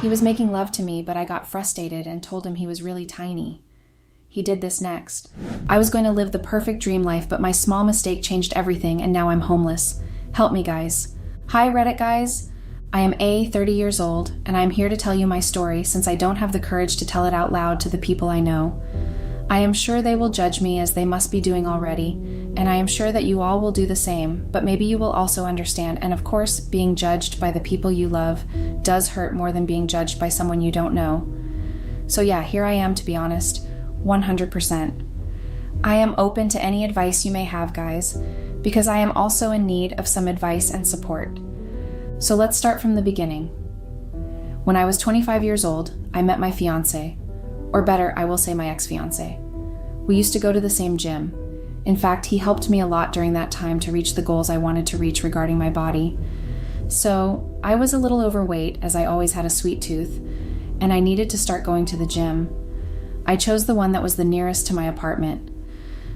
He was making love to me, but I got frustrated and told him he was really tiny. He did this next. I was going to live the perfect dream life, but my small mistake changed everything, and now I'm homeless. Help me, guys. Hi, Reddit guys. I am 30 years old, and I am here to tell you my story since I don't have the courage to tell it out loud to the people I know. I am sure they will judge me as they must be doing already, and I am sure that you all will do the same, but maybe you will also understand, and of course, being judged by the people you love does hurt more than being judged by someone you don't know. So yeah, here I am, to be honest, 100%. I am open to any advice you may have, guys, because I am also in need of some advice and support. So let's start from the beginning. When I was 25 years old, I met my fiancé, or better, I will say my ex-fiancé. We used to go to the same gym. In fact, he helped me a lot during that time to reach the goals I wanted to reach regarding my body. So I was a little overweight, as I always had a sweet tooth, and I needed to start going to the gym. I chose the one that was the nearest to my apartment.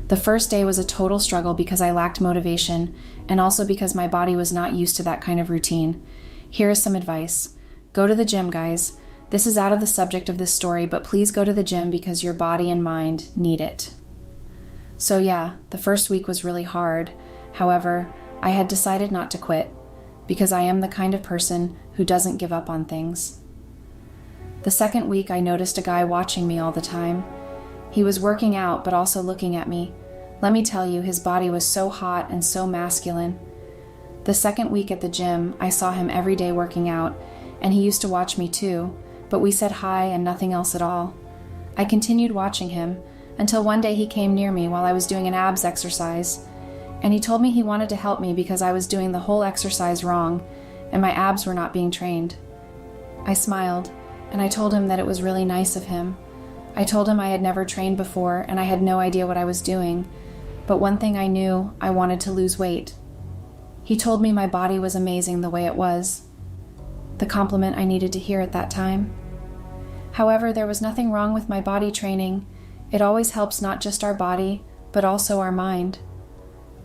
The first day was a total struggle because I lacked motivation, and also because my body was not used to that kind of routine. Here is some advice. Go to the gym, guys. This is out of the subject of this story, but please go to the gym because your body and mind need it. So yeah, the first week was really hard. However, I had decided not to quit because I am the kind of person who doesn't give up on things. The second week, I noticed a guy watching me all the time. He was working out, but also looking at me. Let me tell you, his body was so hot and so masculine. The second week at the gym, I saw him every day working out, and he used to watch me too, but we said hi and nothing else at all. I continued watching him until one day he came near me while I was doing an abs exercise, and he told me he wanted to help me because I was doing the whole exercise wrong, and my abs were not being trained. I smiled, and I told him that it was really nice of him. I told him I had never trained before and I had no idea what I was doing, but one thing I knew, I wanted to lose weight. He told me my body was amazing the way it was, the compliment I needed to hear at that time. However, there was nothing wrong with my body training. It always helps not just our body, but also our mind.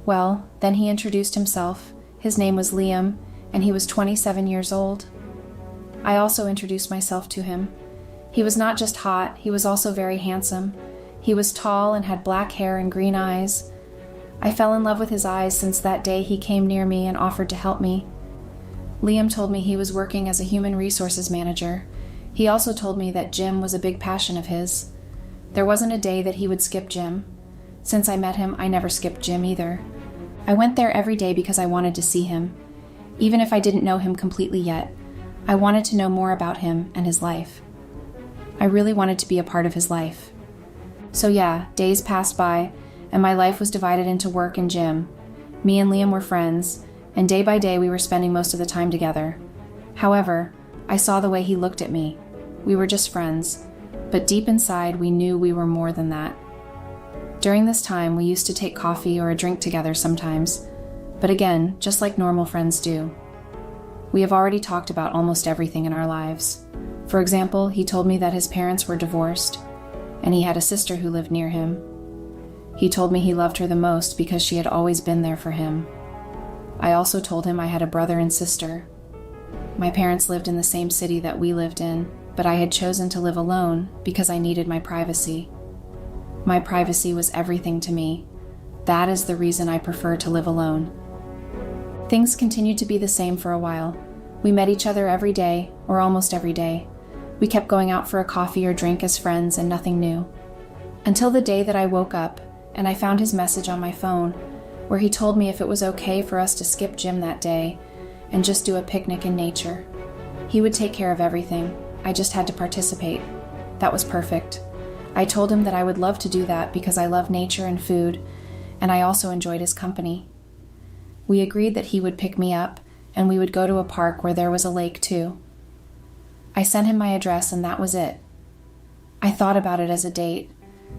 Well, then he introduced himself. His name was Liam, and he was 27 years old. I also introduced myself to him. He was not just hot, he was also very handsome. He was tall and had black hair and green eyes. I fell in love with his eyes since that day he came near me and offered to help me. Liam told me he was working as a human resources manager. He also told me that gym was a big passion of his. There wasn't a day that he would skip gym. Since I met him, I never skipped gym either. I went there every day because I wanted to see him. Even if I didn't know him completely yet, I wanted to know more about him and his life. I really wanted to be a part of his life. So yeah, days passed by, and my life was divided into work and gym. Me and Liam were friends, and day by day we were spending most of the time together. However, I saw the way he looked at me. We were just friends, but deep inside we knew we were more than that. During this time, we used to take coffee or a drink together sometimes, but again, just like normal friends do. We have already talked about almost everything in our lives. For example, he told me that his parents were divorced, and he had a sister who lived near him. He told me he loved her the most because she had always been there for him. I also told him I had a brother and sister. My parents lived in the same city that we lived in, but I had chosen to live alone because I needed my privacy. My privacy was everything to me. That is the reason I prefer to live alone. Things continued to be the same for a while. We met each other every day, or almost every day. We kept going out for a coffee or drink as friends and nothing new. Until the day that I woke up and I found his message on my phone where he told me if it was okay for us to skip gym that day and just do a picnic in nature. He would take care of everything. I just had to participate. That was perfect. I told him that I would love to do that because I love nature and food, and I also enjoyed his company. We agreed that he would pick me up and we would go to a park where there was a lake too. I sent him my address and that was it. I thought about it as a date.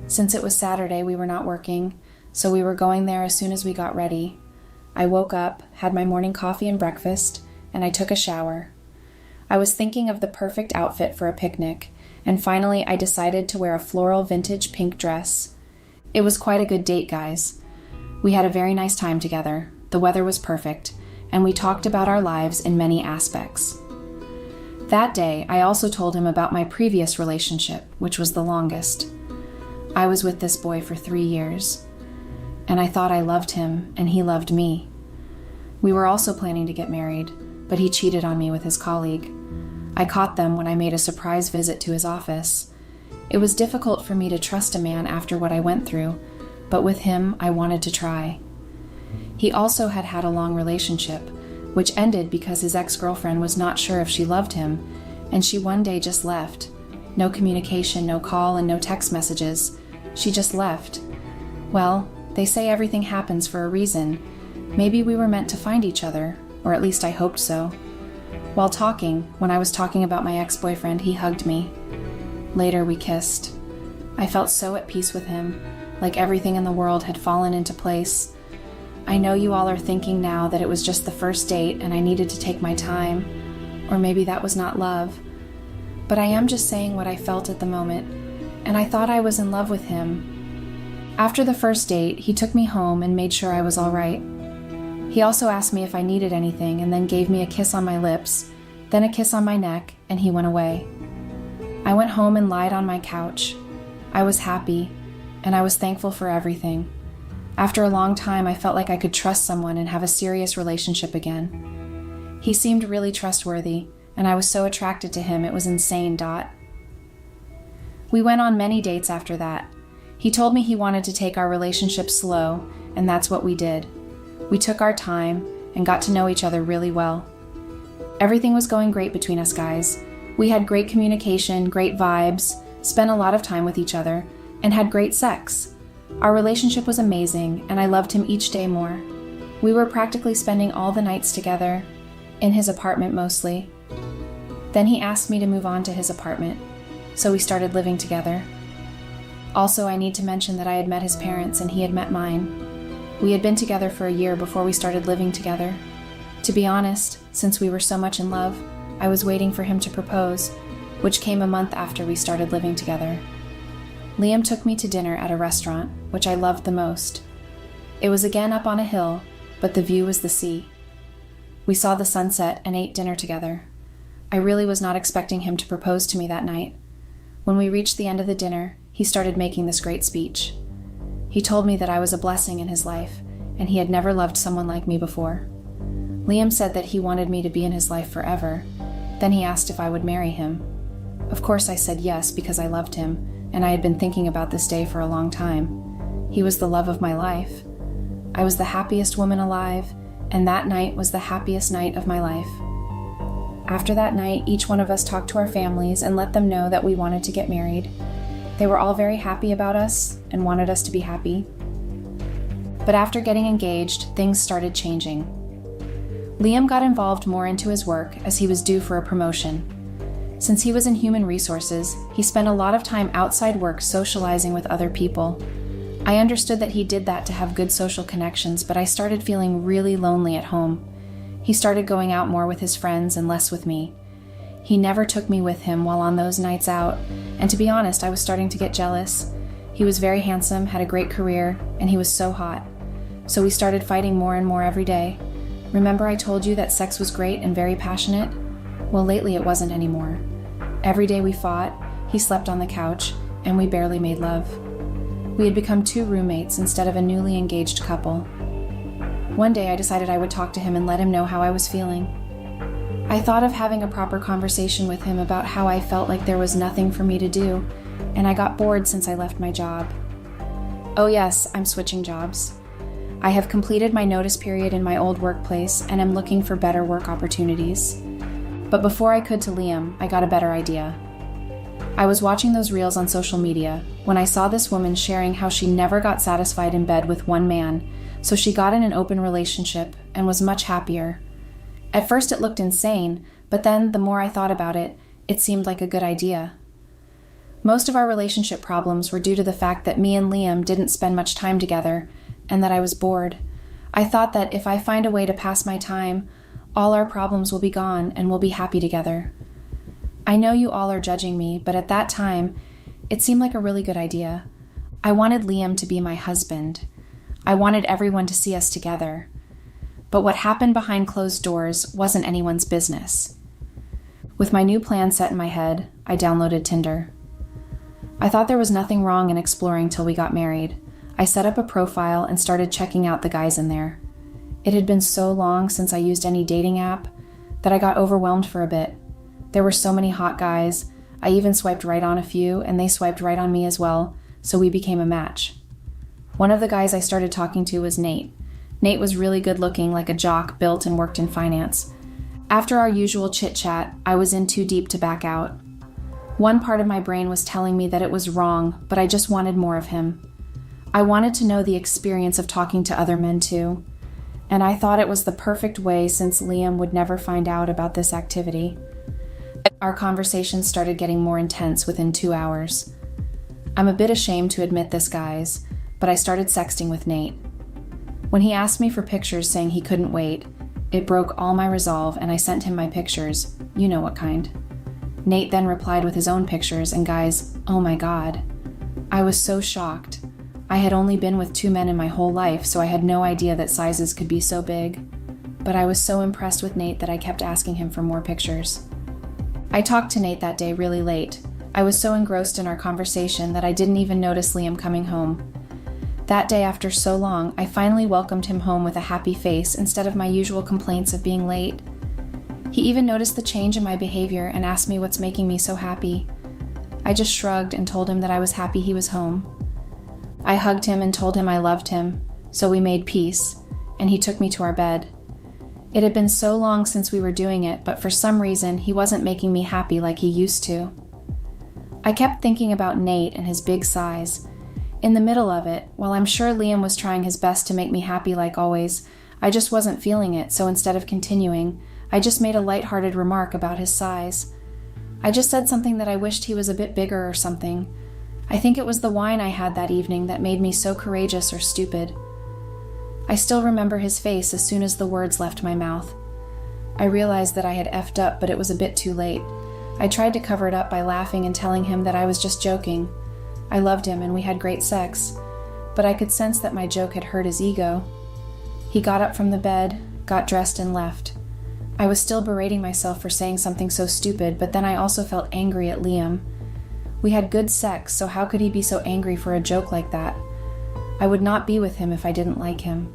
Since it was Saturday, we were not working, so we were going there as soon as we got ready. I woke up, had my morning coffee and breakfast, and I took a shower. I was thinking of the perfect outfit for a picnic, and finally I decided to wear a floral vintage pink dress. It was quite a good date, guys. We had a very nice time together. The weather was perfect, and we talked about our lives in many aspects. That day, I also told him about my previous relationship, which was the longest. I was with this boy for 3 years, and I thought I loved him, and he loved me. We were also planning to get married, but he cheated on me with his colleague. I caught them when I made a surprise visit to his office. It was difficult for me to trust a man after what I went through, but with him, I wanted to try. He also had a long relationship, which ended because his ex-girlfriend was not sure if she loved him, and she one day just left. No communication, no call, and no text messages. She just left. Well, they say everything happens for a reason. Maybe we were meant to find each other, or at least I hoped so. While talking, when I was talking about my ex-boyfriend, he hugged me. Later, we kissed. I felt so at peace with him, like everything in the world had fallen into place. I know you all are thinking now that it was just the first date and I needed to take my time, or maybe that was not love. But I am just saying what I felt at the moment, and I thought I was in love with him. After the first date, he took me home and made sure I was all right. He also asked me if I needed anything and then gave me a kiss on my lips, then a kiss on my neck, and he went away. I went home and lied on my couch. I was happy, and I was thankful for everything. After a long time, I felt like I could trust someone and have a serious relationship again. He seemed really trustworthy, and I was so attracted to him, it was insane. We went on many dates after that. He told me he wanted to take our relationship slow, and that's what we did. We took our time and got to know each other really well. Everything was going great between us guys. We had great communication, great vibes, spent a lot of time with each other, and had great sex. Our relationship was amazing, and I loved him each day more. We were practically spending all the nights together, in his apartment mostly. Then he asked me to move on to his apartment, so we started living together. Also, I need to mention that I had met his parents and he had met mine. We had been together for a year before we started living together. To be honest, since we were so much in love, I was waiting for him to propose, which came a month after we started living together. Liam took me to dinner at a restaurant, which I loved the most. It was again up on a hill, but the view was the sea. We saw the sunset and ate dinner together. I really was not expecting him to propose to me that night. When we reached the end of the dinner, he started making this great speech. He told me that I was a blessing in his life, and he had never loved someone like me before. Liam said that he wanted me to be in his life forever. Then he asked if I would marry him. Of course I said yes because I loved him, and I had been thinking about this day for a long time. He was the love of my life. I was the happiest woman alive, and that night was the happiest night of my life. After that night, each one of us talked to our families and let them know that we wanted to get married. They were all very happy about us and wanted us to be happy. But after getting engaged, things started changing. Liam got involved more into his work as he was due for a promotion. Since he was in human resources, he spent a lot of time outside work socializing with other people. I understood that he did that to have good social connections, but I started feeling really lonely at home. He started going out more with his friends and less with me. He never took me with him while on those nights out, and to be honest, I was starting to get jealous. He was very handsome, had a great career, and he was so hot. So we started fighting more and more every day. Remember I told you that sex was great and very passionate? Well, lately it wasn't anymore. Every day we fought, he slept on the couch, and we barely made love. We had become 2 roommates instead of a newly engaged couple. One day I decided I would talk to him and let him know how I was feeling. I thought of having a proper conversation with him about how I felt like there was nothing for me to do, and I got bored since I left my job. Oh yes, I'm switching jobs. I have completed my notice period in my old workplace and am looking for better work opportunities. But before I could to Liam, I got a better idea. I was watching those reels on social media when I saw this woman sharing how she never got satisfied in bed with one man, so she got in an open relationship and was much happier. At first it looked insane, but then the more I thought about it, it seemed like a good idea. Most of our relationship problems were due to the fact that me and Liam didn't spend much time together, and that I was bored. I thought that if I find a way to pass my time, all our problems will be gone and we'll be happy together. I know you all are judging me, but at that time, it seemed like a really good idea. I wanted Liam to be my husband. I wanted everyone to see us together. But what happened behind closed doors wasn't anyone's business. With my new plan set in my head, I downloaded Tinder. I thought there was nothing wrong in exploring till we got married. I set up a profile and started checking out the guys in there. It had been so long since I used any dating app that I got overwhelmed for a bit. There were so many hot guys. I even swiped right on a few, and they swiped right on me as well, so we became a match. One of the guys I started talking to was Nate. Nate was really good looking, like a jock, built and worked in finance. After our usual chit-chat, I was in too deep to back out. One part of my brain was telling me that it was wrong, but I just wanted more of him. I wanted to know the experience of talking to other men too, and I thought it was the perfect way since Liam would never find out about this activity. Our conversations started getting more intense within 2 hours. I'm a bit ashamed to admit this, guys, but I started sexting with Nate. When he asked me for pictures saying he couldn't wait, it broke all my resolve and I sent him my pictures, you know what kind. Nate then replied with his own pictures, and guys, oh my god. I was so shocked. I had only been with 2 men in my whole life, so I had no idea that sizes could be so big. But I was so impressed with Nate that I kept asking him for more pictures. I talked to Nate that day really late. I was so engrossed in our conversation that I didn't even notice Liam coming home. That day, after so long, I finally welcomed him home with a happy face instead of my usual complaints of being late. He even noticed the change in my behavior and asked me what's making me so happy. I just shrugged and told him that I was happy he was home. I hugged him and told him I loved him, so we made peace, and he took me to our bed. It had been so long since we were doing it, but for some reason, he wasn't making me happy like he used to. I kept thinking about Nate and his big size. In the middle of it, while I'm sure Liam was trying his best to make me happy like always, I just wasn't feeling it, so instead of continuing, I just made a lighthearted remark about his size. I just said something that I wished he was a bit bigger or something. I think it was the wine I had that evening that made me so courageous or stupid. I still remember his face as soon as the words left my mouth. I realized that I had effed up, but it was a bit too late. I tried to cover it up by laughing and telling him that I was just joking. I loved him and we had great sex, but I could sense that my joke had hurt his ego. He got up from the bed, got dressed, and left. I was still berating myself for saying something so stupid, but then I also felt angry at Liam. We had good sex, so how could he be so angry for a joke like that? I would not be with him if I didn't like him.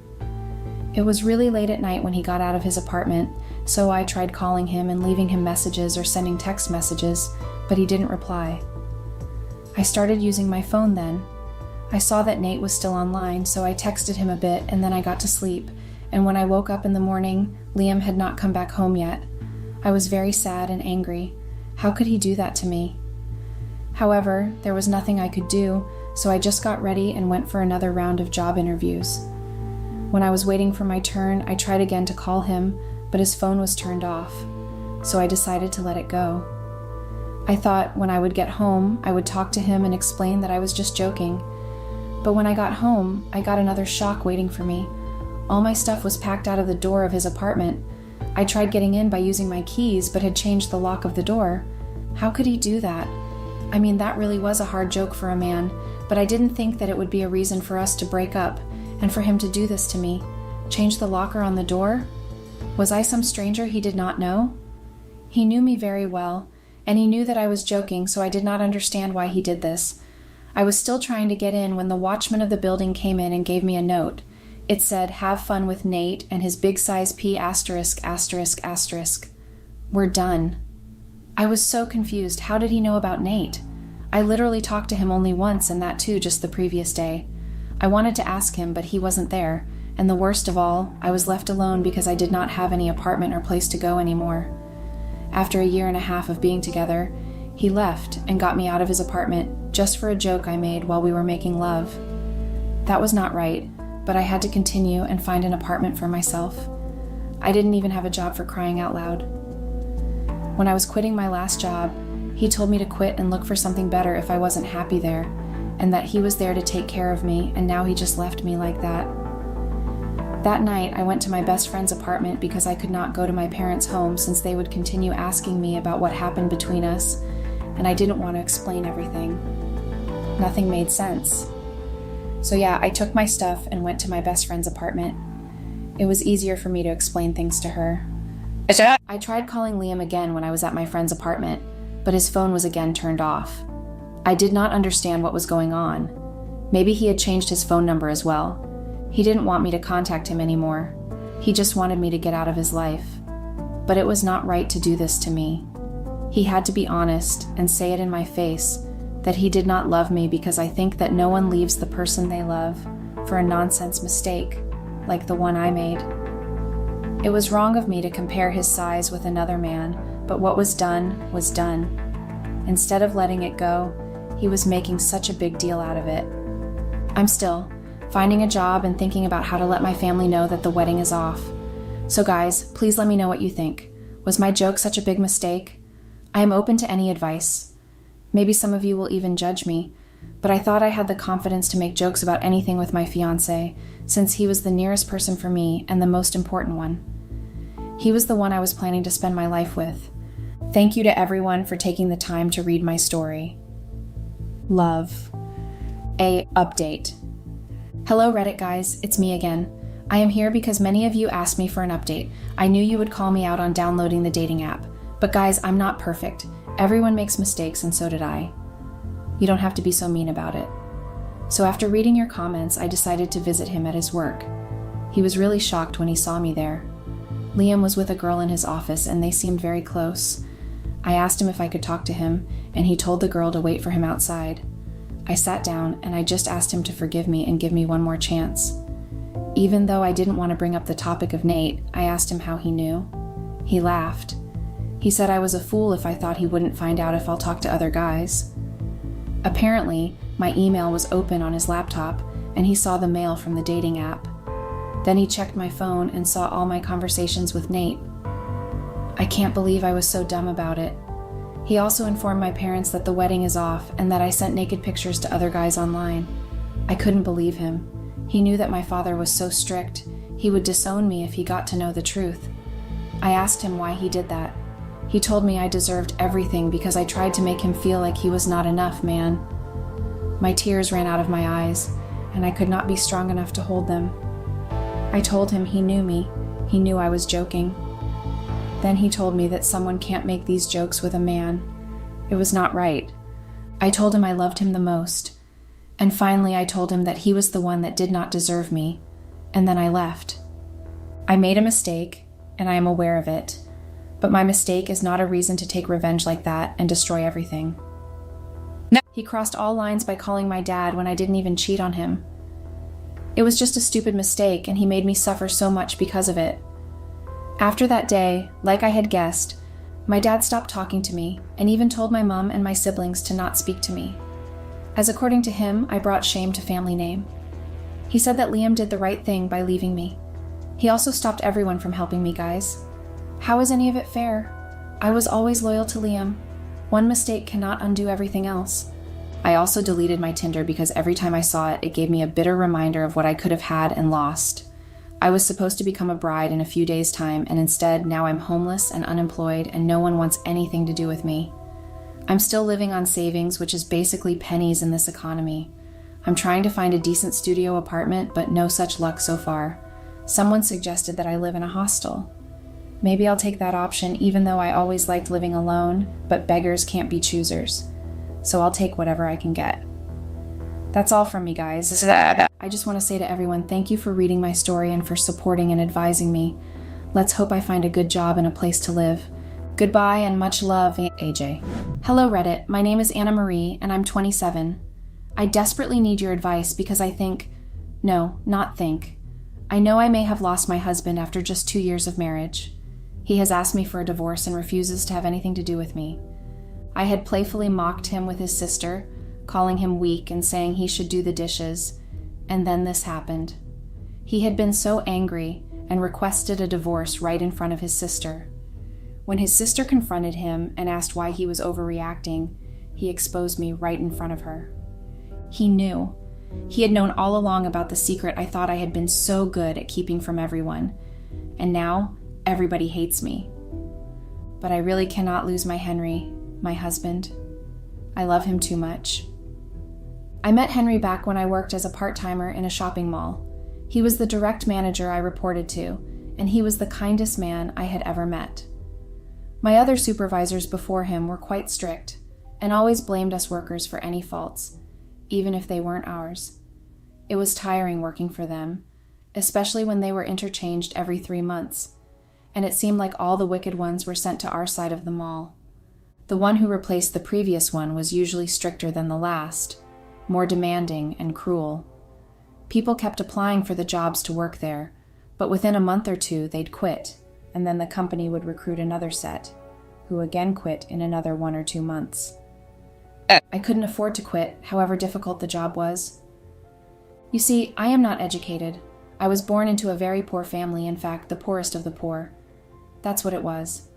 It was really late at night when he got out of his apartment, so I tried calling him and leaving him messages or sending text messages, but he didn't reply. I started using my phone then. I saw that Nate was still online, so I texted him a bit and then I got to sleep, and when I woke up in the morning, Liam had not come back home yet. I was very sad and angry. How could he do that to me? However, there was nothing I could do, so I just got ready and went for another round of job interviews. When I was waiting for my turn, I tried again to call him, but his phone was turned off, so I decided to let it go. I thought when I would get home, I would talk to him and explain that I was just joking. But when I got home, I got another shock waiting for me. All my stuff was packed out of the door of his apartment. I tried getting in by using my keys, but had changed the lock of the door. How could he do that? I mean, that really was a hard joke for a man, but I didn't think that it would be a reason for us to break up, and for him to do this to me. Change the locker on the door? Was I some stranger he did not know? He knew me very well, and he knew that I was joking, so I did not understand why he did this. I was still trying to get in when the watchman of the building came in and gave me a note. It said, "Have fun with Nate and his big size P*******. We're done." I was so confused. How did he know about Nate? I literally talked to him only once, and that too just the previous day. I wanted to ask him, but he wasn't there, and the worst of all, I was left alone because I did not have any apartment or place to go anymore. After 1.5 years of being together, he left and got me out of his apartment just for a joke I made while we were making love. That was not right, but I had to continue and find an apartment for myself. I didn't even have a job for crying out loud. When I was quitting my last job, he told me to quit and look for something better if I wasn't happy there, and that he was there to take care of me, and now he just left me like that. That night, I went to my best friend's apartment because I could not go to my parents' home since they would continue asking me about what happened between us, and I didn't want to explain everything. Nothing made sense. So yeah, I took my stuff and went to my best friend's apartment. It was easier for me to explain things to her. I tried calling Liam again when I was at my friend's apartment, but his phone was again turned off. I did not understand what was going on. Maybe he had changed his phone number as well. He didn't want me to contact him anymore. He just wanted me to get out of his life. But it was not right to do this to me. He had to be honest and say it in my face that he did not love me, because I think that no one leaves the person they love for a nonsense mistake like the one I made. It was wrong of me to compare his size with another man, but what was done was done. Instead of letting it go, he was making such a big deal out of it. I'm still finding a job and thinking about how to let my family know that the wedding is off. So guys, please let me know what you think. Was my joke such a big mistake? I am open to any advice. Maybe some of you will even judge me, but I thought I had the confidence to make jokes about anything with my fiancé, since he was the nearest person for me and the most important one. He was the one I was planning to spend my life with. Thank you to everyone for taking the time to read my story. Love. A update. Hello Reddit guys, it's me again. I am here because many of you asked me for an update. I knew you would call me out on downloading the dating app. But guys, I'm not perfect. Everyone makes mistakes, and so did I. You don't have to be so mean about it. So after reading your comments, I decided to visit him at his work. He was really shocked when he saw me there. Liam was with a girl in his office, and they seemed very close. I asked him if I could talk to him, and he told the girl to wait for him outside. I sat down, and I just asked him to forgive me and give me one more chance. Even though I didn't want to bring up the topic of Nate, I asked him how he knew. He laughed. He said I was a fool if I thought he wouldn't find out if I'll talk to other guys. Apparently, my email was open on his laptop, and he saw the mail from the dating app. Then he checked my phone and saw all my conversations with Nate. I can't believe I was so dumb about it. He also informed my parents that the wedding is off and that I sent naked pictures to other guys online. I couldn't believe him. He knew that my father was so strict, he would disown me if he got to know the truth. I asked him why he did that. He told me I deserved everything because I tried to make him feel like he was not enough, man. My tears ran out of my eyes, and I could not be strong enough to hold them. I told him he knew me. He knew I was joking. Then he told me that someone can't make these jokes with a man. It was not right. I told him I loved him the most. And finally I told him that he was the one that did not deserve me. And then I left. I made a mistake, and I am aware of it. But my mistake is not a reason to take revenge like that and destroy everything. No. He crossed all lines by calling my dad when I didn't even cheat on him. It was just a stupid mistake, and he made me suffer so much because of it. After that day, like I had guessed, my dad stopped talking to me and even told my mom and my siblings to not speak to me, as according to him, I brought shame to family name. He said that Liam did the right thing by leaving me. He also stopped everyone from helping me, guys. How is any of it fair? I was always loyal to Liam. One mistake cannot undo everything else. I also deleted my Tinder because every time I saw it, it gave me a bitter reminder of what I could have had and lost. I was supposed to become a bride in a few days' time, and instead, now I'm homeless and unemployed, and no one wants anything to do with me. I'm still living on savings, which is basically pennies in this economy. I'm trying to find a decent studio apartment, but no such luck so far. Someone suggested that I live in a hostel. Maybe I'll take that option, even though I always liked living alone, but beggars can't be choosers. So I'll take whatever I can get. That's all from me, guys. I just want to say to everyone, thank you for reading my story and for supporting and advising me. Let's hope I find a good job and a place to live. Goodbye and much love, AJ. Hello, Reddit. My name is Anna Marie, and I'm 27. I desperately need your advice because I know I may have lost my husband after just 2 years of marriage. He has asked me for a divorce and refuses to have anything to do with me. I had playfully mocked him with his sister, calling him weak and saying he should do the dishes, and then this happened. He had been so angry and requested a divorce right in front of his sister. When his sister confronted him and asked why he was overreacting, he exposed me right in front of her. He knew. He had known all along about the secret I thought I had been so good at keeping from everyone, and now everybody hates me. But I really cannot lose my Henry, my husband. I love him too much. I met Henry back when I worked as a part-timer in a shopping mall. He was the direct manager I reported to, and he was the kindest man I had ever met. My other supervisors before him were quite strict and always blamed us workers for any faults, even if they weren't ours. It was tiring working for them, especially when they were interchanged every 3 months, and it seemed like all the wicked ones were sent to our side of the mall. The one who replaced the previous one was usually stricter than the last, more demanding and cruel. People kept applying for the jobs to work there, but within a month or two they'd quit, and then the company would recruit another set, who again quit in another 1 or 2 months. I couldn't afford to quit, however difficult the job was. You see, I am not educated. I was born into a very poor family, in fact, the poorest of the poor. That's what it was.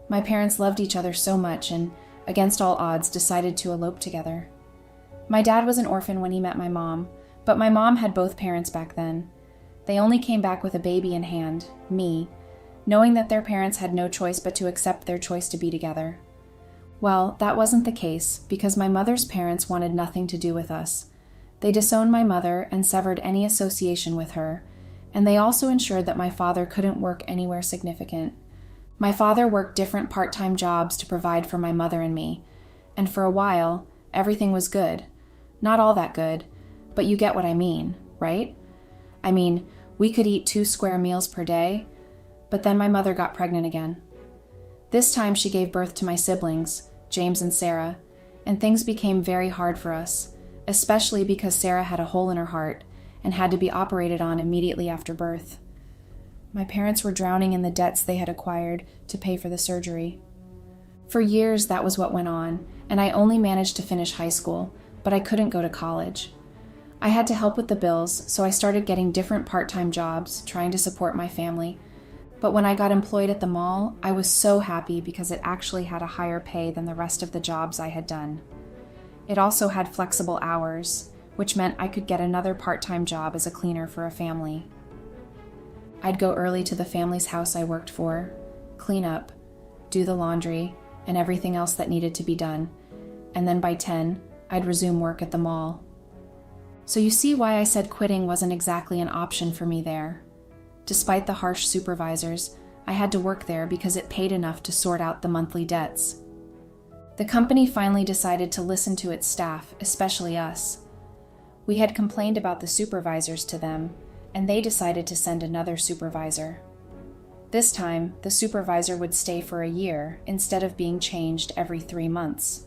My parents loved each other so much and, against all odds, decided to elope together. My dad was an orphan when he met my mom, but my mom had both parents back then. They only came back with a baby in hand, me, knowing that their parents had no choice but to accept their choice to be together. Well, that wasn't the case, because my mother's parents wanted nothing to do with us. They disowned my mother and severed any association with her, and they also ensured that my father couldn't work anywhere significant. My father worked different part-time jobs to provide for my mother and me, and for a while, everything was good. Not all that good, but you get what I mean, right? I mean, we could eat 2 square meals per day, but then my mother got pregnant again. This time she gave birth to my siblings, James and Sarah, and things became very hard for us, especially because Sarah had a hole in her heart and had to be operated on immediately after birth. My parents were drowning in the debts they had acquired to pay for the surgery. For years that was what went on, and I only managed to finish high school, but I couldn't go to college. I had to help with the bills, so I started getting different part-time jobs, trying to support my family. But when I got employed at the mall, I was so happy because it actually had a higher pay than the rest of the jobs I had done. It also had flexible hours, which meant I could get another part-time job as a cleaner for a family. I'd go early to the family's house I worked for, clean up, do the laundry, and everything else that needed to be done, and then by 10, I'd resume work at the mall. So you see why I said quitting wasn't exactly an option for me there. Despite the harsh supervisors, I had to work there because it paid enough to sort out the monthly debts. The company finally decided to listen to its staff, especially us. We had complained about the supervisors to them, and they decided to send another supervisor. This time, the supervisor would stay for a year instead of being changed every 3 months.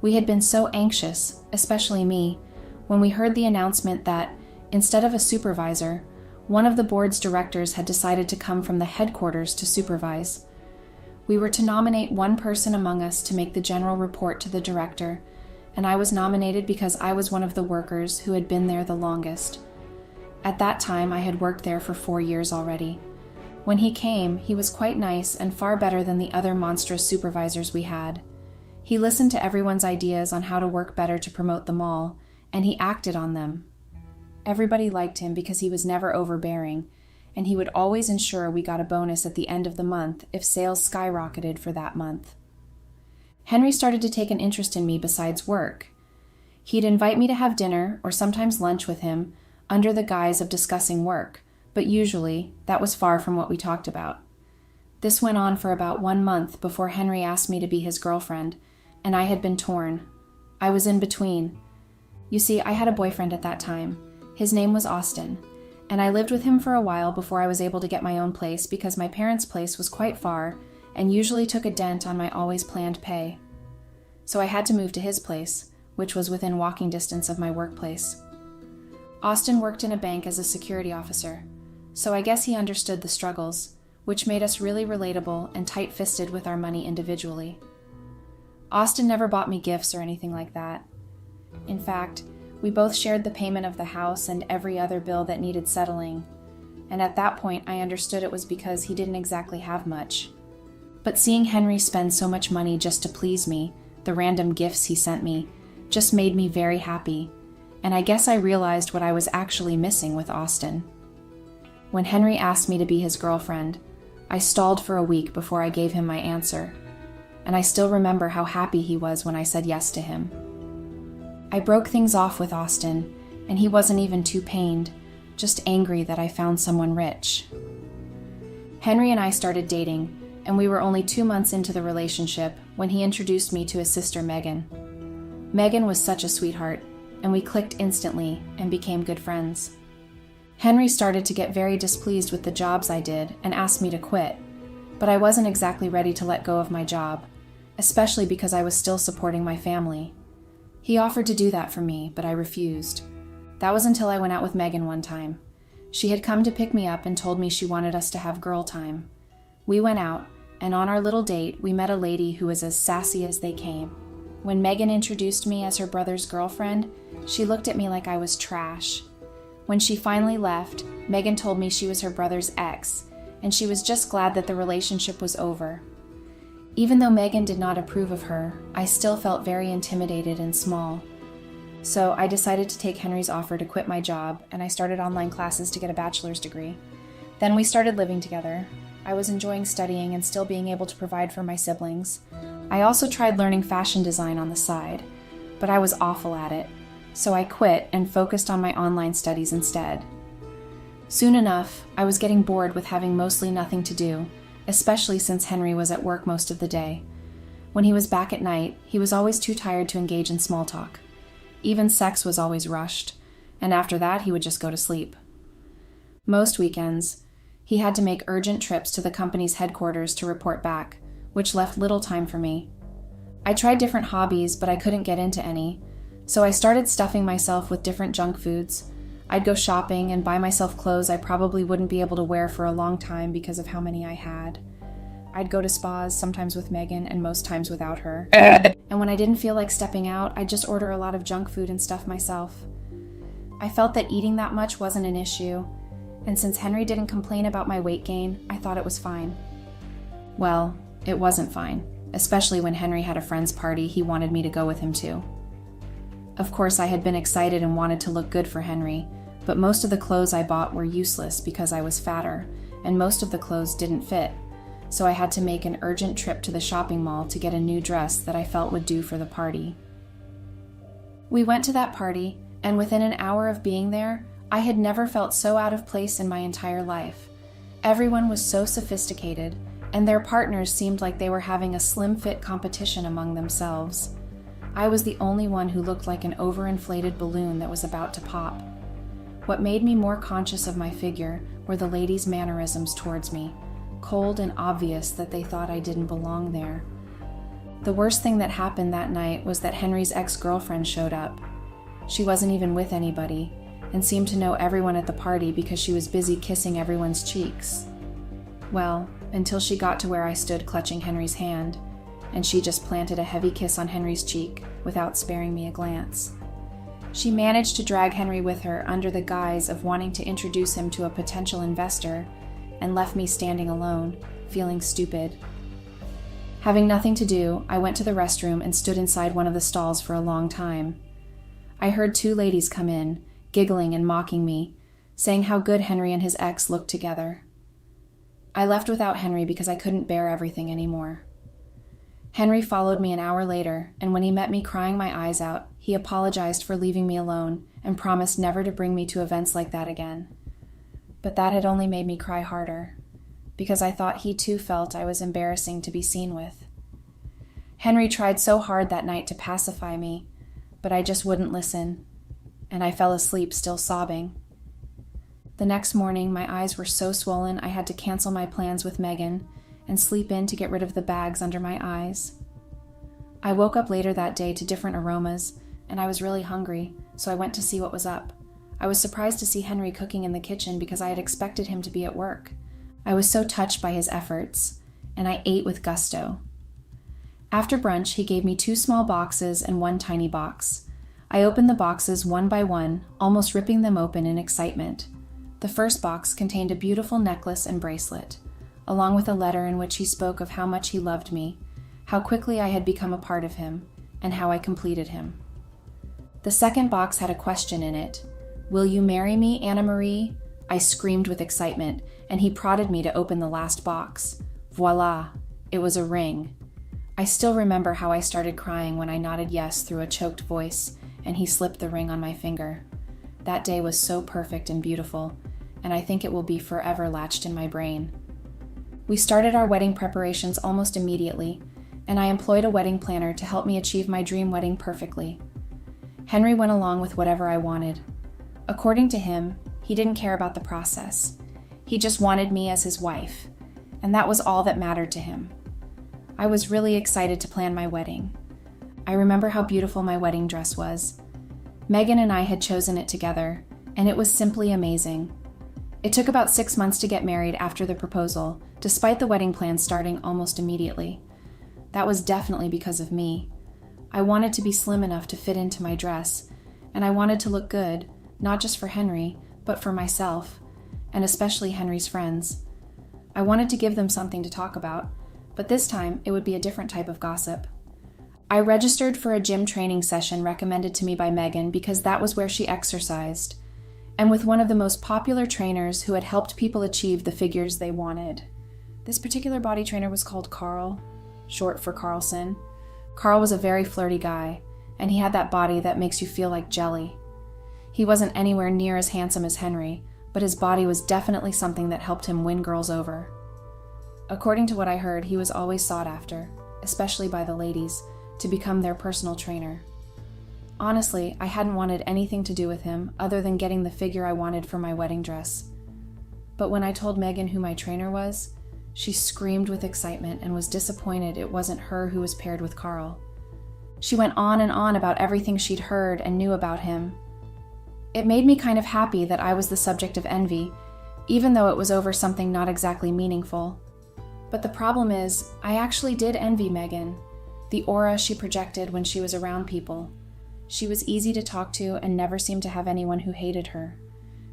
We had been so anxious, especially me, when we heard the announcement that, instead of a supervisor, one of the board's directors had decided to come from the headquarters to supervise. We were to nominate one person among us to make the general report to the director, and I was nominated because I was one of the workers who had been there the longest. At that time, I had worked there for 4 years already. When he came, he was quite nice and far better than the other monstrous supervisors we had. He listened to everyone's ideas on how to work better to promote the mall, and he acted on them. Everybody liked him because he was never overbearing, and he would always ensure we got a bonus at the end of the month if sales skyrocketed for that month. Henry started to take an interest in me besides work. He'd invite me to have dinner or sometimes lunch with him under the guise of discussing work, but usually that was far from what we talked about. This went on for about 1 month before Henry asked me to be his girlfriend, and I had been torn. I was in between. You see, I had a boyfriend at that time. His name was Austin, and I lived with him for a while before I was able to get my own place because my parents' place was quite far and usually took a dent on my always planned pay. So I had to move to his place, which was within walking distance of my workplace. Austin worked in a bank as a security officer, so I guess he understood the struggles, which made us really relatable and tight-fisted with our money individually. Austin never bought me gifts or anything like that. In fact, we both shared the payment of the house and every other bill that needed settling, and at that point I understood it was because he didn't exactly have much. But seeing Henry spend so much money just to please me, the random gifts he sent me, just made me very happy, and I guess I realized what I was actually missing with Austin. When Henry asked me to be his girlfriend, I stalled for a week before I gave him my answer, and I still remember how happy he was when I said yes to him. I broke things off with Austin, and he wasn't even too pained, just angry that I found someone rich. Henry and I started dating, and we were only 2 months into the relationship when he introduced me to his sister Megan. Megan was such a sweetheart, and we clicked instantly and became good friends. Henry started to get very displeased with the jobs I did and asked me to quit, but I wasn't exactly ready to let go of my job, especially because I was still supporting my family. He offered to do that for me, but I refused. That was until I went out with Megan one time. She had come to pick me up and told me she wanted us to have girl time. We went out, and on our little date, we met a lady who was as sassy as they came. When Megan introduced me as her brother's girlfriend, she looked at me like I was trash. When she finally left, Megan told me she was her brother's ex, and she was just glad that the relationship was over. Even though Megan did not approve of her, I still felt very intimidated and small. So I decided to take Henry's offer to quit my job, and I started online classes to get a bachelor's degree. Then we started living together. I was enjoying studying and still being able to provide for my siblings. I also tried learning fashion design on the side, but I was awful at it, so I quit and focused on my online studies instead. Soon enough, I was getting bored with having mostly nothing to do, especially since Henry was at work most of the day. When he was back at night, he was always too tired to engage in small talk. Even sex was always rushed, and after that he would just go to sleep. Most weekends, he had to make urgent trips to the company's headquarters to report back, which left little time for me. I tried different hobbies, but I couldn't get into any, so I started stuffing myself with different junk foods. I'd go shopping and buy myself clothes I probably wouldn't be able to wear for a long time because of how many I had. I'd go to spas, sometimes with Megan and most times without her. And when I didn't feel like stepping out, I'd just order a lot of junk food and stuff myself. I felt that eating that much wasn't an issue, and since Henry didn't complain about my weight gain, I thought it was fine. Well, it wasn't fine, especially when Henry had a friend's party he wanted me to go with him to. Of course, I had been excited and wanted to look good for Henry, but most of the clothes I bought were useless because I was fatter, and most of the clothes didn't fit, so I had to make an urgent trip to the shopping mall to get a new dress that I felt would do for the party. We went to that party, and within an hour of being there, I had never felt so out of place in my entire life. Everyone was so sophisticated, and their partners seemed like they were having a slim-fit competition among themselves. I was the only one who looked like an overinflated balloon that was about to pop. What made me more conscious of my figure were the ladies' mannerisms towards me, cold and obvious that they thought I didn't belong there. The worst thing that happened that night was that Henry's ex-girlfriend showed up. She wasn't even with anybody, and seemed to know everyone at the party because she was busy kissing everyone's cheeks. Well, until she got to where I stood clutching Henry's hand, and she just planted a heavy kiss on Henry's cheek without sparing me a glance. She managed to drag Henry with her under the guise of wanting to introduce him to a potential investor, and left me standing alone, feeling stupid. Having nothing to do, I went to the restroom and stood inside one of the stalls for a long time. I heard 2 ladies come in, giggling and mocking me, saying how good Henry and his ex looked together. I left without Henry because I couldn't bear everything anymore. Henry followed me an hour later, and when he met me crying my eyes out, he apologized for leaving me alone and promised never to bring me to events like that again. But that had only made me cry harder, because I thought he too felt I was embarrassing to be seen with. Henry tried so hard that night to pacify me, but I just wouldn't listen, and I fell asleep still sobbing. The next morning, my eyes were so swollen I had to cancel my plans with Megan and sleep in to get rid of the bags under my eyes. I woke up later that day to different aromas, and I was really hungry, so I went to see what was up. I was surprised to see Henry cooking in the kitchen because I had expected him to be at work. I was so touched by his efforts, and I ate with gusto. After brunch, he gave me 2 small boxes and 1 tiny box. I opened the boxes one by one, almost ripping them open in excitement. The first box contained a beautiful necklace and bracelet, along with a letter in which he spoke of how much he loved me, how quickly I had become a part of him, and how I completed him. The second box had a question in it. "Will you marry me, Anna Marie?" I screamed with excitement, and he prodded me to open the last box. Voila! It was a ring. I still remember how I started crying when I nodded yes through a choked voice, and he slipped the ring on my finger. That day was so perfect and beautiful, and I think it will be forever latched in my brain. We started our wedding preparations almost immediately, and I employed a wedding planner to help me achieve my dream wedding perfectly. Henry went along with whatever I wanted. According to him, he didn't care about the process. He just wanted me as his wife, and that was all that mattered to him. I was really excited to plan my wedding. I remember how beautiful my wedding dress was. Megan and I had chosen it together, and it was simply amazing. It took about 6 months to get married after the proposal, despite the wedding plans starting almost immediately. That was definitely because of me. I wanted to be slim enough to fit into my dress, and I wanted to look good, not just for Henry, but for myself, and especially Henry's friends. I wanted to give them something to talk about, but this time it would be a different type of gossip. I registered for a gym training session recommended to me by Megan because that was where she exercised, and with one of the most popular trainers who had helped people achieve the figures they wanted. This particular body trainer was called Carl, short for Carlson. Carl was a very flirty guy, and he had that body that makes you feel like jelly. He wasn't anywhere near as handsome as Henry, but his body was definitely something that helped him win girls over. According to what I heard, he was always sought after, especially by the ladies, to become their personal trainer. Honestly, I hadn't wanted anything to do with him other than getting the figure I wanted for my wedding dress. But when I told Megan who my trainer was, she screamed with excitement and was disappointed it wasn't her who was paired with Carl. She went on and on about everything she'd heard and knew about him. It made me kind of happy that I was the subject of envy, even though it was over something not exactly meaningful. But the problem is, I actually did envy Megan, the aura she projected when she was around people. She was easy to talk to and never seemed to have anyone who hated her.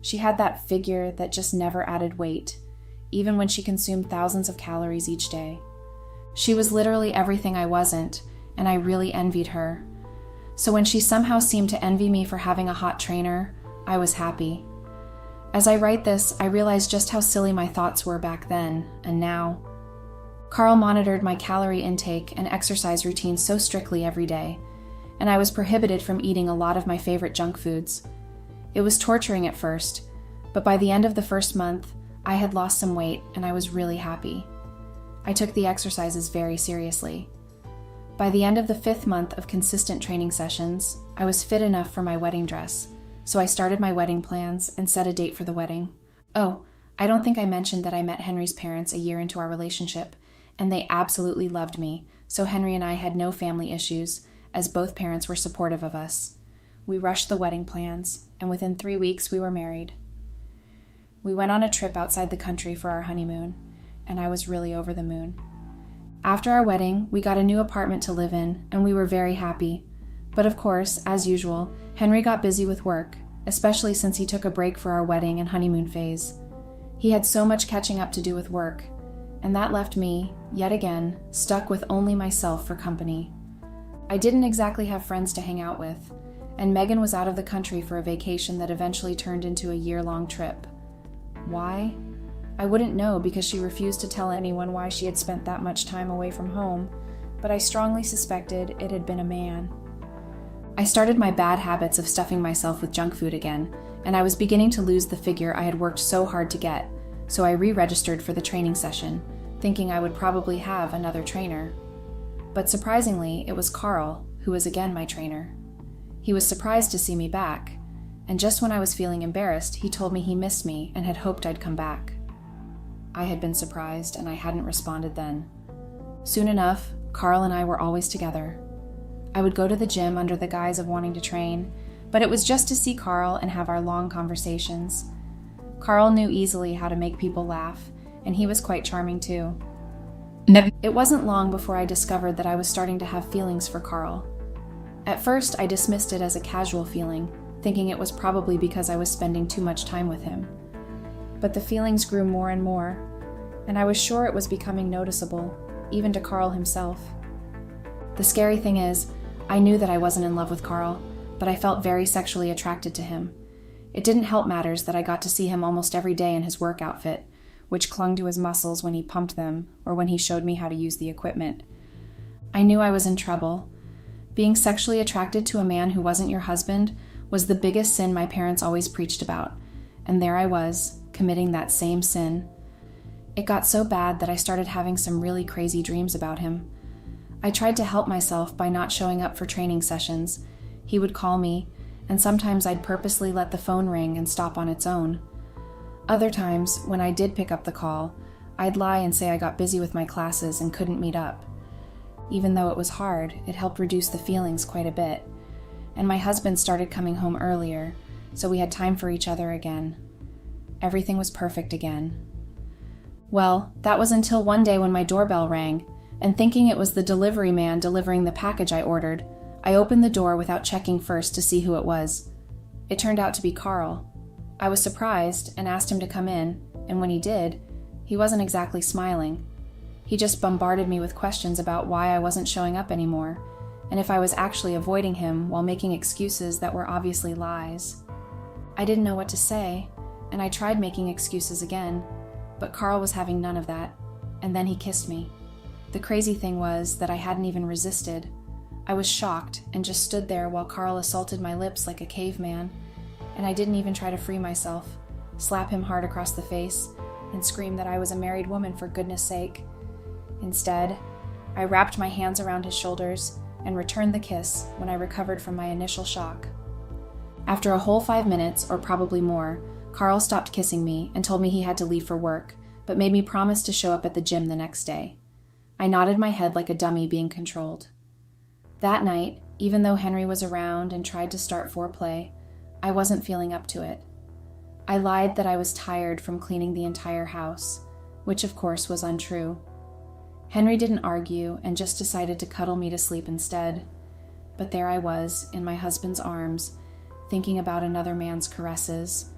She had that figure that just never added weight, even when she consumed thousands of calories each day. She was literally everything I wasn't, and I really envied her. So when she somehow seemed to envy me for having a hot trainer, I was happy. As I write this, I realize just how silly my thoughts were back then, and now. Carl monitored my calorie intake and exercise routine so strictly every day, and I was prohibited from eating a lot of my favorite junk foods. It was torturing at first, but by the end of the first month, I had lost some weight and I was really happy. I took the exercises very seriously. By the end of the 5th month of consistent training sessions, I was fit enough for my wedding dress, so I started my wedding plans and set a date for the wedding. Oh, I don't think I mentioned that I met Henry's parents a year into our relationship, and they absolutely loved me, so Henry and I had no family issues, as both parents were supportive of us. We rushed the wedding plans, and within 3 weeks we were married. We went on a trip outside the country for our honeymoon, and I was really over the moon. After our wedding, we got a new apartment to live in, and we were very happy. But of course, as usual, Henry got busy with work, especially since he took a break for our wedding and honeymoon phase. He had so much catching up to do with work, and that left me, yet again, stuck with only myself for company. I didn't exactly have friends to hang out with, and Megan was out of the country for a vacation that eventually turned into a year-long trip. Why? I wouldn't know because she refused to tell anyone why she had spent that much time away from home, but I strongly suspected it had been a man. I started my bad habits of stuffing myself with junk food again, and I was beginning to lose the figure I had worked so hard to get, so I re-registered for the training session, thinking I would probably have another trainer. But surprisingly, it was Carl, who was again my trainer. He was surprised to see me back, and just when I was feeling embarrassed, he told me he missed me and had hoped I'd come back. I had been surprised, and I hadn't responded then. Soon enough, Carl and I were always together. I would go to the gym under the guise of wanting to train, but it was just to see Carl and have our long conversations. Carl knew easily how to make people laugh, and he was quite charming too. It wasn't long before I discovered that I was starting to have feelings for Carl. At first, I dismissed it as a casual feeling, thinking it was probably because I was spending too much time with him. But the feelings grew more and more, and I was sure it was becoming noticeable, even to Carl himself. The scary thing is, I knew that I wasn't in love with Carl, but I felt very sexually attracted to him. It didn't help matters that I got to see him almost every day in his work outfit, which clung to his muscles when he pumped them or when he showed me how to use the equipment. I knew I was in trouble. Being sexually attracted to a man who wasn't your husband was the biggest sin my parents always preached about, and there I was, committing that same sin. It got so bad that I started having some really crazy dreams about him. I tried to help myself by not showing up for training sessions. He would call me, and sometimes I'd purposely let the phone ring and stop on its own. Other times, when I did pick up the call, I'd lie and say I got busy with my classes and couldn't meet up. Even though it was hard, it helped reduce the feelings quite a bit. And my husband started coming home earlier, so we had time for each other again. Everything was perfect again. Well, that was until one day when my doorbell rang, and thinking it was the delivery man delivering the package I ordered, I opened the door without checking first to see who it was. It turned out to be Carl. I was surprised and asked him to come in, and when he did, he wasn't exactly smiling. He just bombarded me with questions about why I wasn't showing up anymore, and if I was actually avoiding him while making excuses that were obviously lies. I didn't know what to say, and I tried making excuses again, but Carl was having none of that, and then he kissed me. The crazy thing was that I hadn't even resisted. I was shocked and just stood there while Carl assaulted my lips like a caveman, and I didn't even try to free myself, slap him hard across the face, and scream that I was a married woman for goodness sake. Instead, I wrapped my hands around his shoulders and returned the kiss when I recovered from my initial shock. After a whole 5 minutes, or probably more, Carl stopped kissing me and told me he had to leave for work, but made me promise to show up at the gym the next day. I nodded my head like a dummy being controlled. That night, even though Henry was around and tried to start foreplay, I wasn't feeling up to it. I lied that I was tired from cleaning the entire house, which of course was untrue. Henry didn't argue and just decided to cuddle me to sleep instead. But there I was, in my husband's arms, thinking about another man's caresses.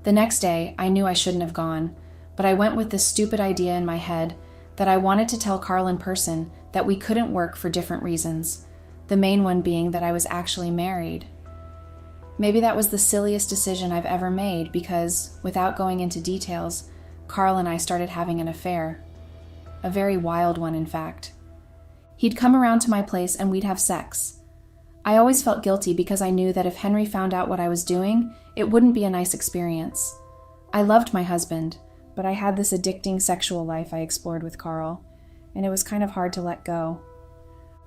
The next day, I knew I shouldn't have gone, but I went with this stupid idea in my head that I wanted to tell Carl in person that we couldn't work for different reasons, the main one being that I was actually married. Maybe that was the silliest decision I've ever made because, without going into details, Carl and I started having an affair. A very wild one, in fact. He'd come around to my place and we'd have sex. I always felt guilty because I knew that if Henry found out what I was doing, it wouldn't be a nice experience. I loved my husband, but I had this addicting sexual life I explored with Carl, and it was kind of hard to let go.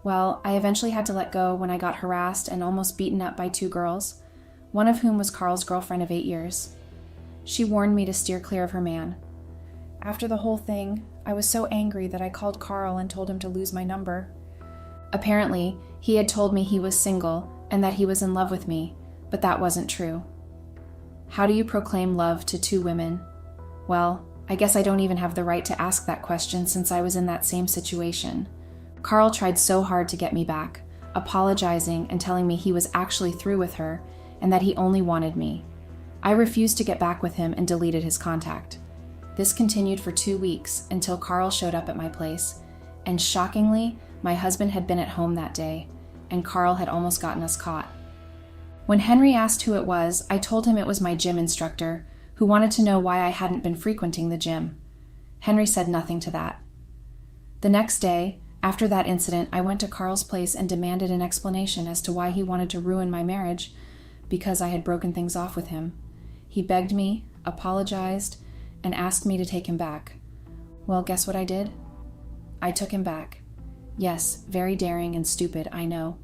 Well, I eventually had to let go when I got harassed and almost beaten up by 2 girls, one of whom was Carl's girlfriend of 8 years. She warned me to steer clear of her man. After the whole thing, I was so angry that I called Carl and told him to lose my number. Apparently, he had told me he was single and that he was in love with me, but that wasn't true. How do you proclaim love to 2 women? Well, I guess I don't even have the right to ask that question since I was in that same situation. Carl tried so hard to get me back, apologizing and telling me he was actually through with her and that he only wanted me. I refused to get back with him and deleted his contact. This continued for 2 weeks until Carl showed up at my place, and shockingly, my husband had been at home that day, and Carl had almost gotten us caught. When Henry asked who it was, I told him it was my gym instructor, who wanted to know why I hadn't been frequenting the gym. Henry said nothing to that. The next day, after that incident, I went to Carl's place and demanded an explanation as to why he wanted to ruin my marriage because I had broken things off with him. He begged me, apologized, and asked me to take him back. Well, guess what I did? I took him back. Yes, very daring and stupid, I know.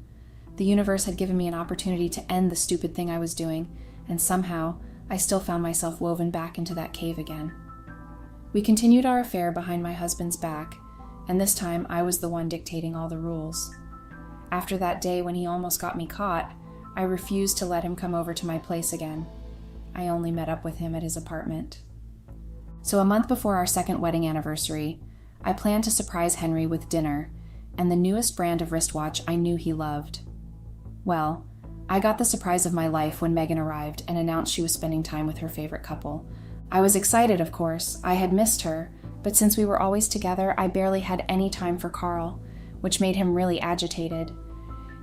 The universe had given me an opportunity to end the stupid thing I was doing, and somehow, I still found myself woven back into that cave again. We continued our affair behind my husband's back, and this time I was the one dictating all the rules. After that day when he almost got me caught, I refused to let him come over to my place again. I only met up with him at his apartment. So a month before our second wedding anniversary, I planned to surprise Henry with dinner and the newest brand of wristwatch I knew he loved. Well, I got the surprise of my life when Megan arrived and announced she was spending time with her favorite couple. I was excited, of course. I had missed her, but since we were always together, I barely had any time for Carl, which made him really agitated.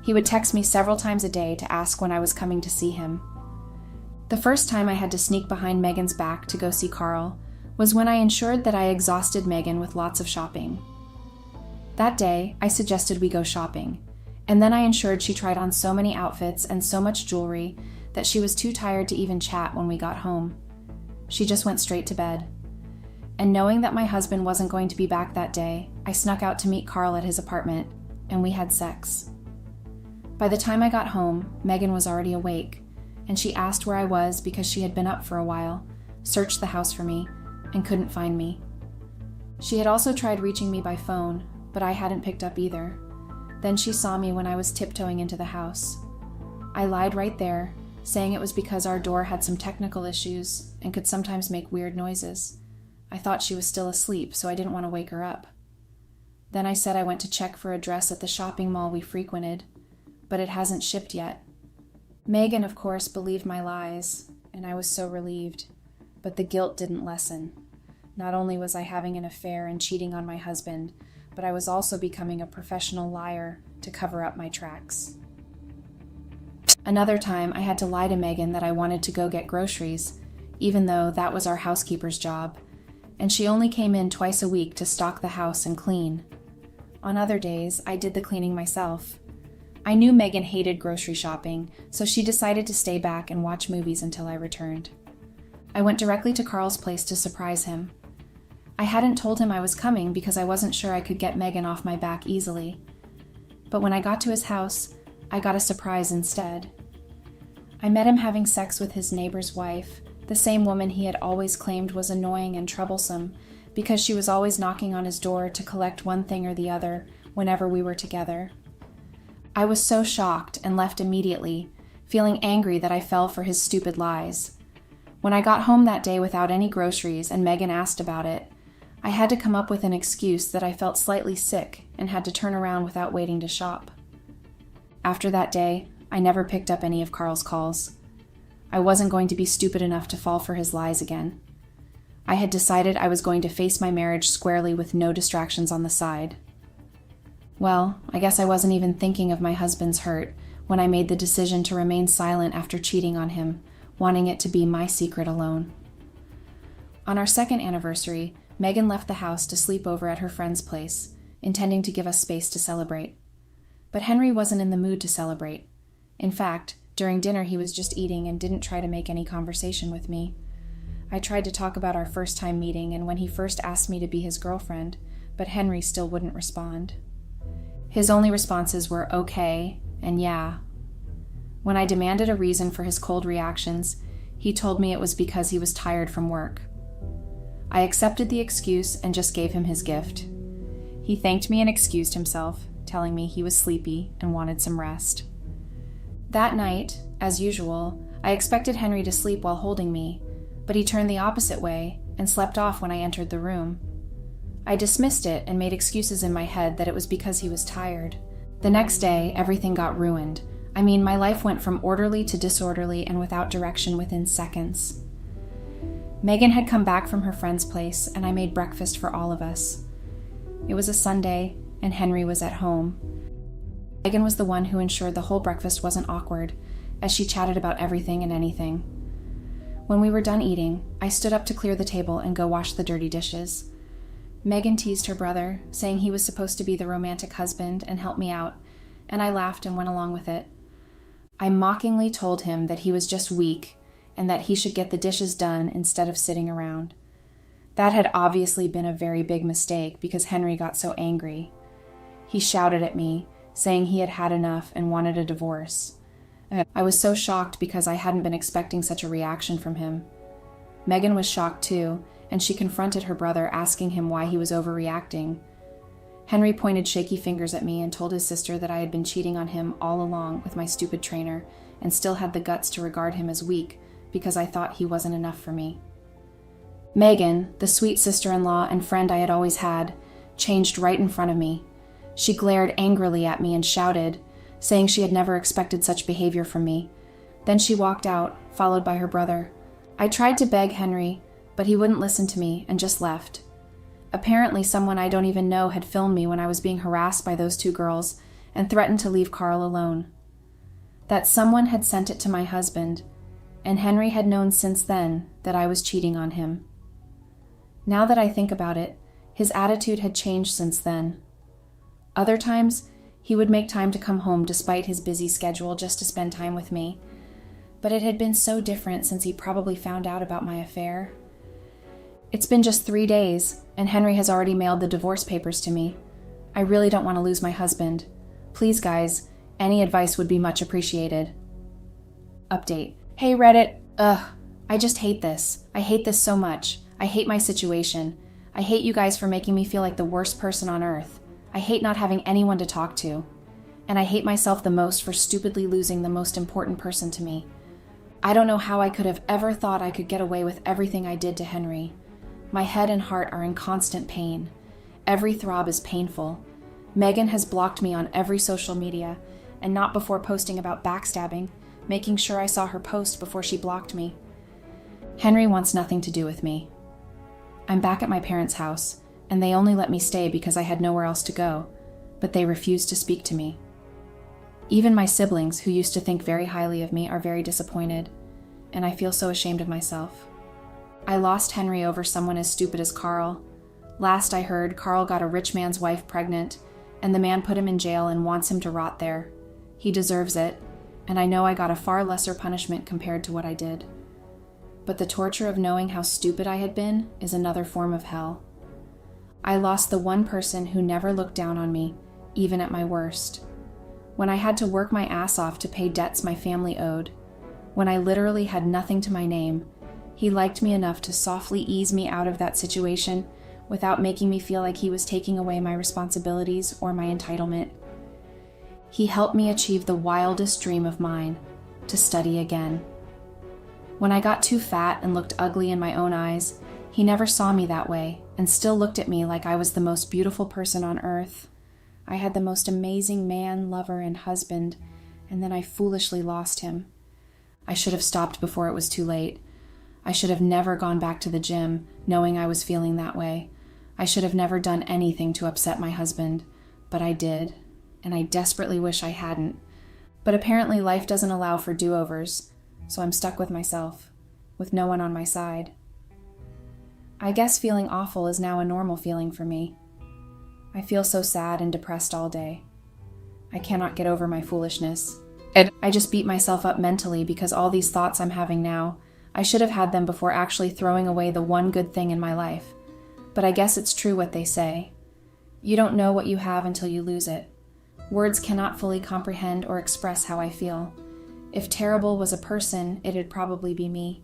He would text me several times a day to ask when I was coming to see him. The first time I had to sneak behind Megan's back to go see Carl was when I ensured that I exhausted Megan with lots of shopping. That day, I suggested we go shopping, and then I ensured she tried on so many outfits and so much jewelry that she was too tired to even chat when we got home. She just went straight to bed. And knowing that my husband wasn't going to be back that day, I snuck out to meet Carl at his apartment, and we had sex. By the time I got home, Megan was already awake, and she asked where I was because she had been up for a while, searched the house for me, and couldn't find me. She had also tried reaching me by phone, but I hadn't picked up either. Then she saw me when I was tiptoeing into the house. I lied right there, saying it was because our door had some technical issues and could sometimes make weird noises. I thought she was still asleep, so I didn't want to wake her up. Then I said I went to check for a dress at the shopping mall we frequented, but it hasn't shipped yet. Megan, of course, believed my lies, and I was so relieved, but the guilt didn't lessen. Not only was I having an affair and cheating on my husband, but I was also becoming a professional liar to cover up my tracks. Another time, I had to lie to Megan that I wanted to go get groceries, even though that was our housekeeper's job, and she only came in twice a week to stock the house and clean. On other days, I did the cleaning myself. I knew Megan hated grocery shopping, so she decided to stay back and watch movies until I returned. I went directly to Carl's place to surprise him. I hadn't told him I was coming because I wasn't sure I could get Megan off my back easily. But when I got to his house, I got a surprise instead. I met him having sex with his neighbor's wife, the same woman he had always claimed was annoying and troublesome because she was always knocking on his door to collect one thing or the other whenever we were together. I was so shocked and left immediately, feeling angry that I fell for his stupid lies. When I got home that day without any groceries and Megan asked about it, I had to come up with an excuse that I felt slightly sick and had to turn around without waiting to shop. After that day, I never picked up any of Carl's calls. I wasn't going to be stupid enough to fall for his lies again. I had decided I was going to face my marriage squarely with no distractions on the side. Well, I guess I wasn't even thinking of my husband's hurt when I made the decision to remain silent after cheating on him, wanting it to be my secret alone. On our second anniversary, Megan left the house to sleep over at her friend's place, intending to give us space to celebrate. But Henry wasn't in the mood to celebrate. In fact, during dinner he was just eating and didn't try to make any conversation with me. I tried to talk about our first time meeting and when he first asked me to be his girlfriend, but Henry still wouldn't respond. His only responses were okay and yeah. When I demanded a reason for his cold reactions, he told me it was because he was tired from work. I accepted the excuse and just gave him his gift. He thanked me and excused himself, telling me he was sleepy and wanted some rest. That night, as usual, I expected Henry to sleep while holding me, but he turned the opposite way and slept off when I entered the room. I dismissed it and made excuses in my head that it was because he was tired. The next day, everything got ruined. I mean, my life went from orderly to disorderly and without direction within seconds. Megan had come back from her friend's place, and I made breakfast for all of us. It was a Sunday, and Henry was at home. Megan was the one who ensured the whole breakfast wasn't awkward, as she chatted about everything and anything. When we were done eating, I stood up to clear the table and go wash the dirty dishes. Megan teased her brother, saying he was supposed to be the romantic husband and help me out, and I laughed and went along with it. I mockingly told him that he was just weak and that he should get the dishes done instead of sitting around. That had obviously been a very big mistake because Henry got so angry. He shouted at me, saying he had had enough and wanted a divorce. I was so shocked because I hadn't been expecting such a reaction from him. Megan was shocked too, and she confronted her brother, asking him why he was overreacting. Henry pointed shaky fingers at me and told his sister that I had been cheating on him all along with my stupid trainer and still had the guts to regard him as weak because I thought he wasn't enough for me. Megan, the sweet sister-in-law and friend I had always had, changed right in front of me. She glared angrily at me and shouted, saying she had never expected such behavior from me. Then she walked out, followed by her brother. I tried to beg Henry, but he wouldn't listen to me and just left. Apparently someone I don't even know had filmed me when I was being harassed by those two girls and threatened to leave Carl alone. That someone had sent it to my husband, and Henry had known since then that I was cheating on him. Now that I think about it, his attitude had changed since then. Other times, he would make time to come home despite his busy schedule just to spend time with me. but it had been so different since he probably found out about my affair. It's been just 3 days, and Henry has already mailed the divorce papers to me. I really don't want to lose my husband. Please, guys, any advice would be much appreciated. Update. Hey, Reddit. I just hate this. I hate this so much. I hate my situation. I hate you guys for making me feel like the worst person on earth. I hate not having anyone to talk to. And I hate myself the most for stupidly losing the most important person to me. I don't know how I could have ever thought I could get away with everything I did to Henry. My head and heart are in constant pain. Every throb is painful. Megan has blocked me on every social media, and not before posting about backstabbing, making sure I saw her post before she blocked me. Henry wants nothing to do with me. I'm back at my parents' house, and they only let me stay because I had nowhere else to go, but they refused to speak to me. Even my siblings, who used to think very highly of me, are very disappointed, and I feel so ashamed of myself. I lost Henry over someone as stupid as Carl. Last I heard, Carl got a rich man's wife pregnant, and the man put him in jail and wants him to rot there. He deserves it, and I know I got a far lesser punishment compared to what I did. But the torture of knowing how stupid I had been is another form of hell. I lost the one person who never looked down on me, even at my worst. When I had to work my ass off to pay debts my family owed, when I literally had nothing to my name, he liked me enough to softly ease me out of that situation without making me feel like he was taking away my responsibilities or my entitlement. He helped me achieve the wildest dream of mine, to study again. When I got too fat and looked ugly in my own eyes, he never saw me that way and still looked at me like I was the most beautiful person on earth. I had the most amazing man, lover, and husband, and then I foolishly lost him. I should have stopped before it was too late. I should have never gone back to the gym, knowing I was feeling that way. I should have never done anything to upset my husband, but I did, and I desperately wish I hadn't. But apparently life doesn't allow for do-overs, so I'm stuck with myself, with no one on my side. I guess feeling awful is now a normal feeling for me. I feel so sad and depressed all day. I cannot get over my foolishness. I just beat myself up mentally because all these thoughts I'm having now, I should have had them before actually throwing away the one good thing in my life. But I guess it's true what they say. You don't know what you have until you lose it. Words cannot fully comprehend or express how I feel. If terrible was a person, it'd probably be me.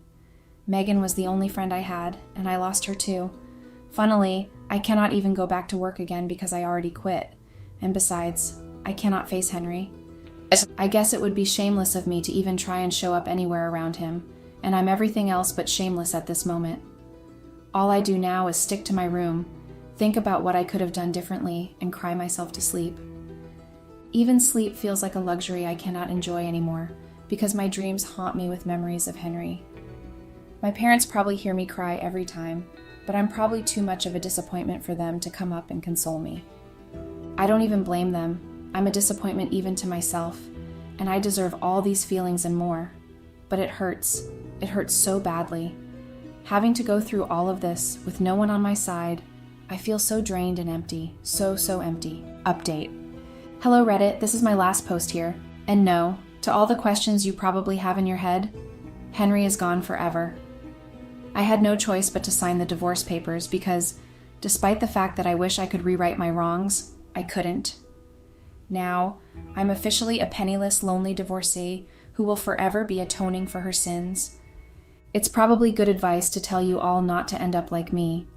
Megan was the only friend I had, and I lost her too. Funnily, I cannot even go back to work again because I already quit. And besides, I cannot face Henry. I guess it would be shameless of me to even try and show up anywhere around him, and I'm everything else but shameless at this moment. All I do now is stick to my room, think about what I could have done differently, and cry myself to sleep. Even sleep feels like a luxury I cannot enjoy anymore, because my dreams haunt me with memories of Henry. My parents probably hear me cry every time, but I'm probably too much of a disappointment for them to come up and console me. I don't even blame them. I'm a disappointment even to myself, and I deserve all these feelings and more. But it hurts. It hurts so badly. Having to go through all of this with no one on my side, I feel so drained and empty. So empty. Update. Hello Reddit, this is my last post here. And no, to all the questions you probably have in your head, Henry is gone forever. I had no choice but to sign the divorce papers because, despite the fact that I wish I could rewrite my wrongs, I couldn't. Now, I'm officially a penniless, lonely divorcee who will forever be atoning for her sins. It's probably good advice to tell you all not to end up like me.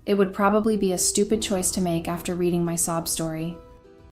It would probably be a stupid choice to make after reading my sob story.